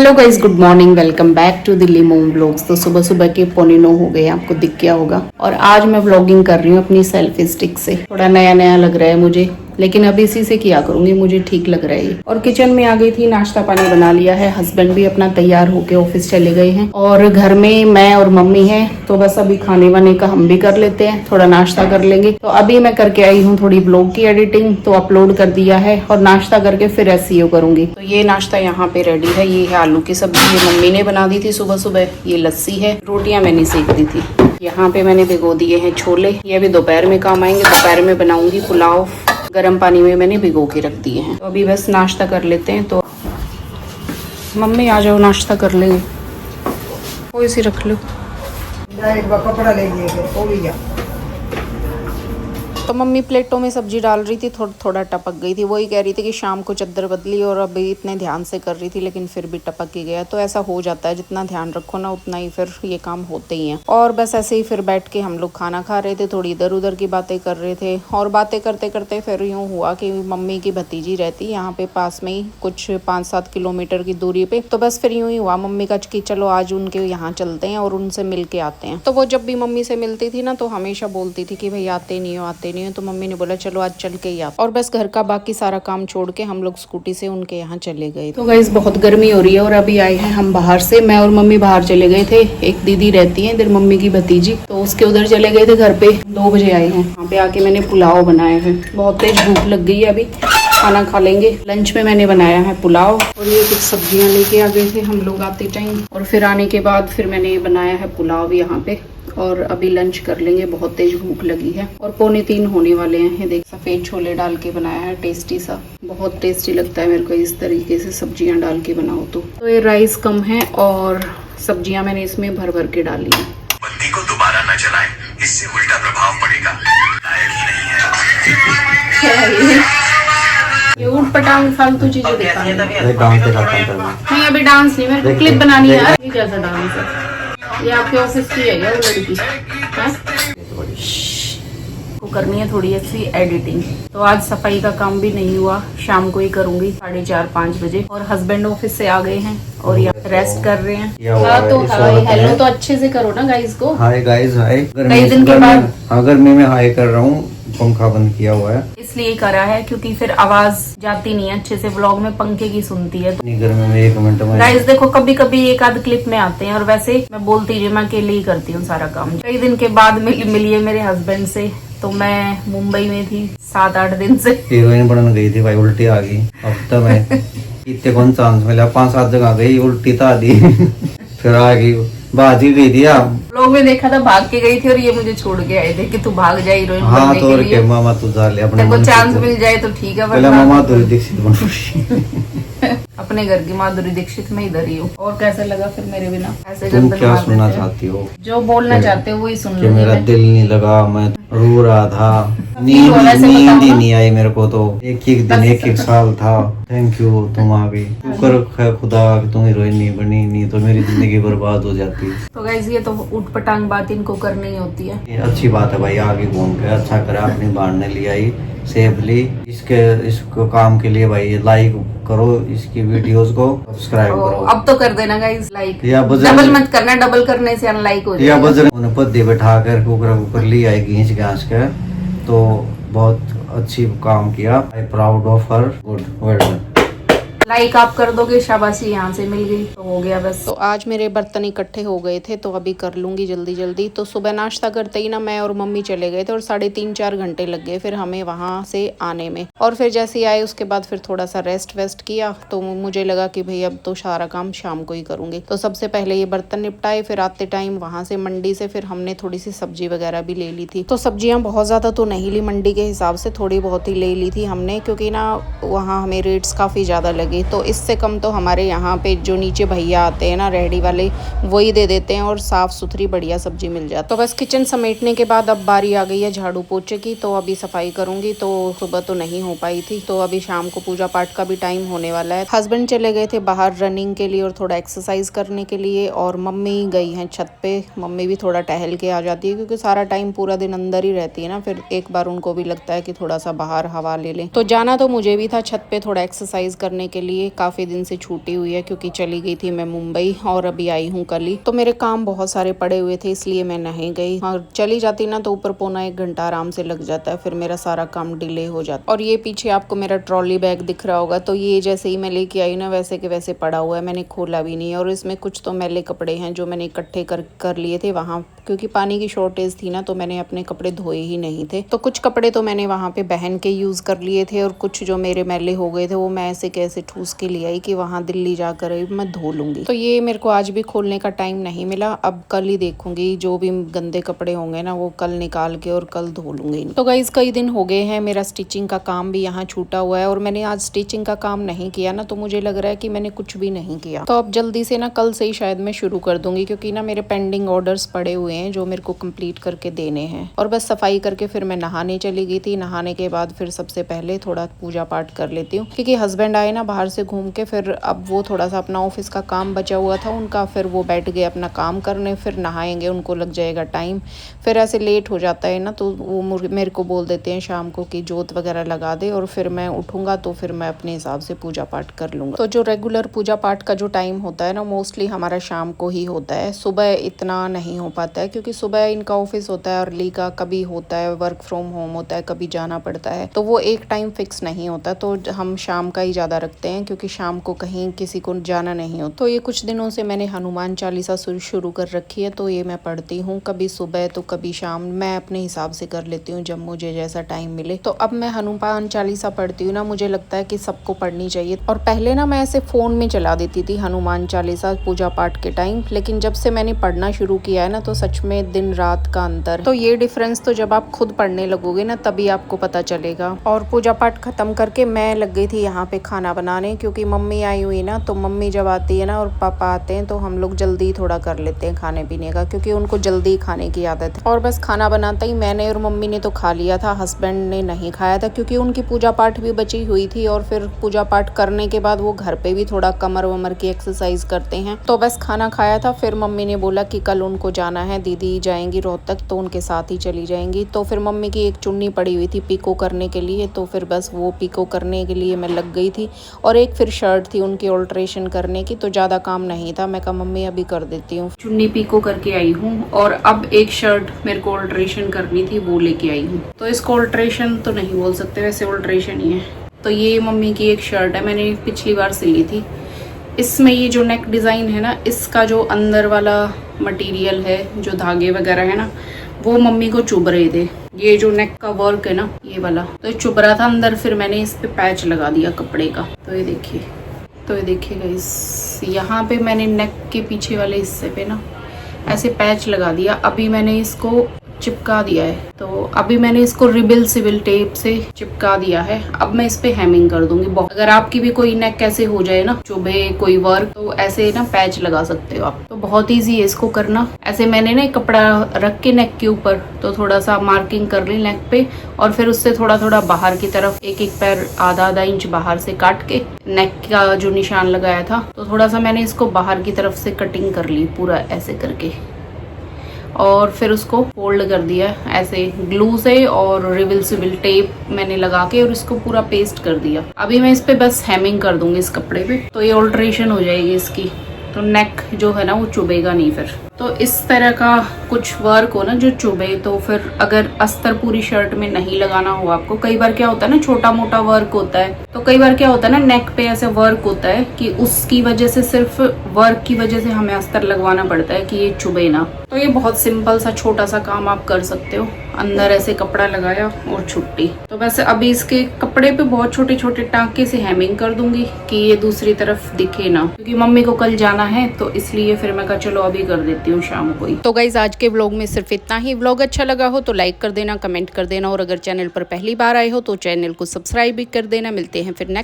Hello guys, good morning. Welcome back to Delhi mom blogs. तो सुबह सुबह के 8:45 हो गए, आपको दिख गया होगा। और आज मैं व्लॉगिंग कर रही हूँ अपनी सेल्फी स्टिक से। थोड़ा नया नया लग रहा है मुझे, लेकिन अब इसी से किया करूंगी, मुझे ठीक लग रहा है ये। और किचन में आ गई थी, नाश्ता पानी बना लिया है। हस्बैंड भी अपना तैयार होके ऑफिस चले गए हैं और घर में मैं और मम्मी है। तो बस अभी खाने वाने का हम भी कर लेते हैं, थोड़ा नाश्ता कर लेंगे। तो अभी मैं करके आई हूँ थोड़ी ब्लॉग की एडिटिंग, तो अपलोड कर दिया है और नाश्ता करके फिर एसईओ करूंगी। तो ये नाश्ता यहाँ पे रेडी है। ये है आलू की सब्जी, ये मम्मी ने बना दी थी सुबह सुबह। ये लस्सी है, रोटियां मैंने सेक दी थी। यहाँ पे मैंने भिगो दिए हैं छोले, ये अभी दोपहर में काम आएंगे। दोपहर में बनाऊंगी पुलाव, गर्म पानी में मैंने भिगो के रख दिए हैं। तो अभी बस नाश्ता कर लेते हैं। तो मम्मी आ जाओ, नाश्ता कर लेंगे। कोई सी रख लो, एक बार कपड़ा ले लिए। तो मम्मी प्लेटों में सब्जी डाल रही थी, थोड़ा टपक गई थी। वही कह रही थी कि शाम को चद्दर बदली और अभी इतने ध्यान से कर रही थी, लेकिन फिर भी टपक ही गया। तो ऐसा हो जाता है, जितना ध्यान रखो ना उतना ही फिर ये काम होते ही हैं। और बस ऐसे ही फिर बैठ के हम लोग खाना खा रहे थे, थोड़ी इधर उधर की बातें कर रहे थे। और बातें करते करते फिर यूँ हुआ कि मम्मी की भतीजी रहती यहाँ पे पास में ही, कुछ 5-7 किलोमीटर की दूरी पे। तो बस फिर यूँ ही हुआ मम्मी का कि चलो आज उनके यहाँ चलते हैं और उनसे मिल के आते हैं। तो वो जब भी मम्मी से मिलती थी ना, तो हमेशा बोलती थी कि भाई आते नहीं हो। तो मम्मी ने बोला चलो आज चल के ही आप। और बस घर का बाकी सारा काम छोड़ के हम लोग स्कूटी से उनके यहाँ चले गए। तो गाइस बहुत गर्मी हो रही है और अभी आए हैं हम बाहर से। मैं और मम्मी बाहर चले गए थे, एक दीदी रहती है इधर मम्मी की भतीजी, तो उसके उधर चले गए थे घर पे। 2 बजे आए हैं। यहाँ पे आके मैंने पुलाव बनाया है। बहुत तेज भूख लग गई है, अभी खाना खा लेंगे। लंच में मैंने बनाया है पुलाव और ये कुछ सब्जियां लेके आ गए थे हम लोग आते टाइम। और फिर आने के बाद फिर मैंने बनाया है पुलाव यहाँ पे। और अभी लंच कर लेंगे, बहुत तेज भूख लगी है। और 2:45 होने वाले हैं। ये देख, सफेद छोले डाल के बनाया है, टेस्टी सा। बहुत टेस्टी लगता है मेरे को इस तरीके से सब्जियां डाल के बनाओ तो ये राइस कम है और सब्जियां मैंने इसमें भर भर के डाली है। बत्ती को दोबारा न जलाएं, इससे उल्टा प्रभाव पड़ेगा। लायक ही नहीं है। ये ऊट पटांग फालतू चीजें दिखा रही है। डांस दिखाता नहीं अभी डांस नहीं, मेरे को क्लिप बनानी है यार। ये कैसा डांस है? ये आपके ऑफिस की है क्या वो लड़की? को करनी है थोड़ी ऐसी एडिटिंग। तो आज सफाई का काम भी नहीं हुआ, शाम को ही करूंगी 4:30-5 बजे। और हस्बैंड ऑफिस से आ गए हैं और यहाँ रेस्ट कर रहे हैं। हाँ तो हाय हेलो तो अच्छे से करो ना गाइस को। हाय गाइस, हाय। कई दिन के बाद गर्मी में हाय कर रहा हूँ, पंखा बंद किया हुआ है। इसलिए करा है क्योंकि फिर आवाज जाती नहीं है अच्छे से, व्लॉग में पंखे की सुनती है। गर्मी में 1 मिनट में गाइस देखो, कभी कभी एक आध क्लिप में आते हैं और वैसे मैं बोलती रही, मैं अकेले ही करती हूँ सारा काम। कई दिन के बाद मिली है मेरे हस्बैंड से। तो मैं मुंबई में थी 7-8 दिन से। हीरोइन बनने गई थी भाई, उल्टी आ गई। अब तो मैं इतने कौन चांस मिला, 5-7 जगह गई, उल्टी तो आ दी। फिर आ गई, भाग ही गई थी। लोग में देखा था भाग के गई थी और ये मुझे छोड़ के आए थे कि तू भाग जाए हीरोइन हाँ बनने तो के और लिए। क्या, मामा तू जा ले अपने तेरे को चांस मिल जाए तो ठीक है, पहले वरना मामा तो दीक्षित बन। अपने घर की माधुरी दीक्षित में इधर ही हूँ। और कैसा लगा फिर मेरे बिना? ऐसे तुम गर्दन क्या मार सुनना देते हैं। चाहती हो? जो बोलना चाहते हो वही सुन कि लूंगी मेरा मैं। दिल नहीं लगा, मैं रो रहा था, फील हो रहा है, ऐसे नींद बताओ ही ना। नहीं आई मेरे को। तो एक दिन 1 साल था। थैंक यू, तुम आ गई। शुक्र है खुदा कि तुम हीरोइन नहीं बनी, नहीं तो मेरी जिंदगी बर्बाद हो जाती। तो गाइस ये तो उठ पटांग बात इनको करनी ही होती है। ये अच्छी बात है भाई, आगे घूम के अच्छा करा, अपनी बाढ़ ने ले आई सेफली। इसको काम के लिए भाई लाइक करो, इसकी वीडियोस को सब्सक्राइब करो। अब तो कर देना गाइस लाइक। या डबल मत करना, डबल करने से अनलाइक हो या जाएगा। बजरंग उन्हें पद्दी बैठा कर ऊपर ली आई घींच घास के। तो बहुत अच्छी काम किया। I proud of her, good, well done. Like आप कर दोगे, शाबाशी यहाँ से मिल गई तो हो गया बस। तो आज मेरे बर्तन इकट्ठे हो गए थे तो अभी कर लूंगी जल्दी जल्दी। तो सुबह नाश्ता करते ही ना मैं और मम्मी चले गए थे और 3.5-4 घंटे लग गए फिर हमें वहां से आने में। और फिर जैसे ही आए उसके बाद फिर थोड़ा सा रेस्ट वेस्ट किया। तो मुझे लगा कि भाई अब तो सारा काम शाम को ही करूंगी। तो सबसे पहले ये बर्तन निपटाए, फिर आते टाइम वहां से मंडी से फिर हमने थोड़ी सी सब्जी वगैरह भी ले ली थी। तो सब्जियां बहुत ज्यादा तो नहीं ली, मंडी के हिसाब से थोड़ी बहुत ही ले ली थी हमने, क्योंकि ना वहाँ हमें रेट्स काफी ज्यादा लगे। तो इससे कम तो हमारे यहाँ पे जो नीचे भैया आते हैं ना रेहड़ी वाले, वही दे देते हैं और साफ सुथरी बढ़िया सब्जी मिल जाती। तो बस किचन समेटने के बाद अब बारी आ गई है झाड़ू पोछे की। तो अभी सफाई करूंगी। तो सुबह तो नहीं हो पाई थी, तो अभी शाम को पूजा पाठ का भी टाइम होने वाला है। हस्बैंड चले गए थे बाहर रनिंग के लिए और थोड़ा एक्सरसाइज करने के लिए, और मम्मी गई हैं छत पे। मम्मी भी थोड़ा टहल के आ जाती है क्योंकि सारा टाइम पूरा दिन अंदर ही रहती है ना, फिर एक बार उनको भी लगता है कि थोड़ा सा बाहर हवा ले लें। तो जाना तो मुझे भी था छत पे थोड़ा एक्सरसाइज करने के लिए। लिए काफ़ी दिन से छूटी हुई है, क्योंकि चली गई थी मैं मुंबई और अभी आई हूँ कल ही। तो मेरे काम बहुत सारे पड़े हुए थे, इसलिए मैं नहीं गई। और चली जाती ना तो ऊपर पौना 1 घंटा आराम से लग जाता है, फिर मेरा सारा काम डिले हो जाता है। और ये पीछे आपको मेरा ट्रॉली बैग दिख रहा होगा, तो ये जैसे ही मैं लेके आई ना वैसे के वैसे पड़ा हुआ है, मैंने खोला भी नहीं। और इसमें कुछ तो मैले कपड़े हैं जो मैंने इकट्ठे कर लिए थे वहाँ, क्योंकि पानी की शॉर्टेज थी ना, तो मैंने अपने कपड़े धोए ही नहीं थे। तो कुछ कपड़े तो मैंने वहाँ पे बहन के यूज़ कर लिए थे, और कुछ जो मेरे मैले हो गए थे वो मैं ऐसे कैसे ठूस के ले आई कि वहाँ दिल्ली जाकर मैं धो लूँगी। तो ये मेरे को आज भी खोलने का टाइम नहीं मिला, अब कल ही देखूँगी। जो भी गंदे कपड़े होंगे ना वो कल निकाल के और कल धो लूँगी। तो गाइस कई दिन हो गए हैं, मेरा स्टिचिंग का काम भी यहाँ छूटा हुआ है, और मैंने आज स्टिचिंग का काम नहीं किया ना, तो मुझे लग रहा है कि मैंने कुछ भी नहीं किया। तो अब जल्दी से ना कल से ही शायद मैं शुरू कर दूँगी, क्योंकि ना मेरे पेंडिंग ऑर्डर्स पड़े हुए हैं जो मेरे को कंप्लीट करके देने हैं। और बस सफाई करके फिर मैं नहाने चली गई थी। नहाने के बाद फिर सबसे पहले थोड़ा पूजा पाठ कर लेती हूँ, क्योंकि हस्बैंड आए ना बाहर से घूम के, फिर अब वो थोड़ा सा अपना ऑफिस का काम बचा हुआ था उनका, फिर वो बैठ गए अपना काम करने, फिर नहाएंगे, उनको लग जाएगा टाइम। फिर ऐसे लेट हो जाता है ना, तो वो मेरे को बोल देते हैं शाम को कि जोत वगैरह लगा दे, और फिर मैं उठूंगा तो फिर मैं अपने हिसाब से पूजा पाठ कर लूँगा। तो जो रेगुलर पूजा पाठ का जो टाइम होता है ना, मोस्टली हमारा शाम को ही होता है, सुबह इतना नहीं हो पाता है, क्योंकि सुबह इनका ऑफिस होता है, अर्ली का कभी होता है, वर्क फ्रॉम होम होता है, कभी जाना पड़ता है, तो वो एक टाइम फिक्स नहीं होता। तो हम शाम का ही ज़्यादा रखते हैं, क्योंकि शाम को कहीं किसी को जाना नहीं होता। तो ये कुछ दिनों से मैंने हनुमान चालीसा शुरू कर रखी है, तो ये मैं पढ़ती हूँ, कभी सुबह तो कभी शाम, मैं अपने हिसाब से कर लेती हूँ जब मुझे जैसा टाइम मिले। तो अब मैं हनुमान चालीसा पढ़ती हूँ ना, मुझे लगता है कि सबको पढ़नी चाहिए। और पहले ना मैं ऐसे फ़ोन में चला देती थी हनुमान चालीसा पूजा पाठ के टाइम, लेकिन जब से मैंने पढ़ना शुरू किया है ना, तो सच में दिन रात का अंतर, तो ये डिफरेंस तो जब आप खुद पढ़ने लगोगे ना तभी आपको पता चलेगा। और पूजा पाठ खत्म करके मैं लग गई थी यहाँ पे खाना बनाने, क्योंकि मम्मी आई हुई ना, तो मम्मी जब आती है ना और पापा आते हैं तो हम लोग जल्दी थोड़ा कर लेते हैं खाने पीने का, क्योंकि उनको जल्दी खाने की आदत है। और बस खाना बनाता ही मैंने और मम्मी ने तो खा लिया था, हस्बैंड ने नहीं खाया था, क्योंकि उनकी पूजा पाठ भी बची हुई थी, और फिर पूजा पाठ करने के बाद वो घर पे भी थोड़ा कमर वमर की एक्सरसाइज करते हैं। तो बस खाना खाया था, फिर मम्मी ने बोला कि कल उनको जाना है, दीदी जाएंगी रोहतक, तो उनके साथ ही चली जाएंगी। तो फिर मम्मी की एक चुन्नी पड़ी हुई थी पिको करने के लिए, तो फिर बस वो पिको करने के लिए मैं लग गई थी। और एक फिर शर्ट थी उनकी ऑल्ट्रेशन करने की, तो ज़्यादा काम नहीं था, मैं कहा मम्मी अभी कर देती हूँ। चुन्नी पिको करके आई हूँ, और अब एक शर्ट मेरे को ऑल्ट्रेशन करनी थी, वो लेके आई हूँ। तो इसको ऑल्ट्रेशन तो नहीं बोल सकते, वैसे ऑल्ट्रेशन ही है। तो ये मम्मी की एक शर्ट है, मैंने पिछली बार सिली थी। इसमें ये जो नेक डिज़ाइन है ना, इसका जो अंदर वाला मटेरियल है, जो धागे वगैरह है ना, वो मम्मी को चुभ रहे थे। ये जो नेक का वर्क है ना, ये वाला, तो ये चुभ रहा था अंदर, फिर मैंने इस पे पैच लगा दिया कपड़े का। तो ये देखिए गाइस, यहाँ पे मैंने नेक के पीछे वाले हिस्से पे ना ऐसे पैच लगा दिया। अभी मैंने इसको चिपका दिया है, तो अभी मैंने इसको रिबिल सिविल टेप से चिपका दिया है। अब मैं इस पे हेमिंग कर दूंगी। अगर आपकी भी कोई नेक ऐसे हो जाए ना, चुभे कोई वर्क, तो ऐसे ना पैच लगा सकते हो आप। तो बहुत इजी है इसको करना। ऐसे मैंने ना कपड़ा रख के नेक के ऊपर तो थोड़ा सा मार्किंग कर ली नेक पे, और फिर उससे थोड़ा थोड़ा बाहर की तरफ एक पैर आधा इंच बाहर से काट के नेक का जो निशान लगाया था, तो थोड़ा सा मैंने इसको बाहर की तरफ से कटिंग कर ली पूरा ऐसे करके, और फिर उसको फोल्ड कर दिया ऐसे ग्लू से, और रिबिल सिविल टेप मैंने लगा के और इसको पूरा पेस्ट कर दिया। अभी मैं इस पे बस हेमिंग कर दूंगी इस कपड़े पे, तो ये ऑल्ट्रेशन हो जाएगी इसकी, तो नेक जो है ना वो चुभेगा नहीं फिर। तो इस तरह का कुछ वर्क हो ना जो चुभे, तो फिर अगर अस्तर पूरी शर्ट में नहीं लगाना हो आपको, कई बार क्या होता है ना छोटा मोटा वर्क होता है, तो कई बार क्या होता है ना नेक पे ऐसे वर्क होता है कि उसकी वजह से, सिर्फ वर्क की वजह से हमें अस्तर लगवाना पड़ता है कि ये चुभे ना। तो ये बहुत सिंपल सा छोटा सा काम आप कर सकते हो, अंदर ऐसे कपड़ा लगाया और छुट्टी। तो वैसे अभी इसके कपड़े पे बहुत छोटे छोटे टांके से हेमिंग कर दूंगी कि ये दूसरी तरफ दिखे ना, क्योंकि मम्मी को कल जाना है, तो इसलिए फिर मैं कहा चलो अभी कर देती हूँ शाम को ही। तो गाइज आज के व्लॉग में सिर्फ इतना ही। व्लॉग अच्छा लगा हो तो लाइक कर देना, कमेंट कर देना, और अगर चैनल पर पहली बार आए हो तो चैनल को सब्सक्राइब भी कर देना। मिलते हैं फिर नेक्स्ट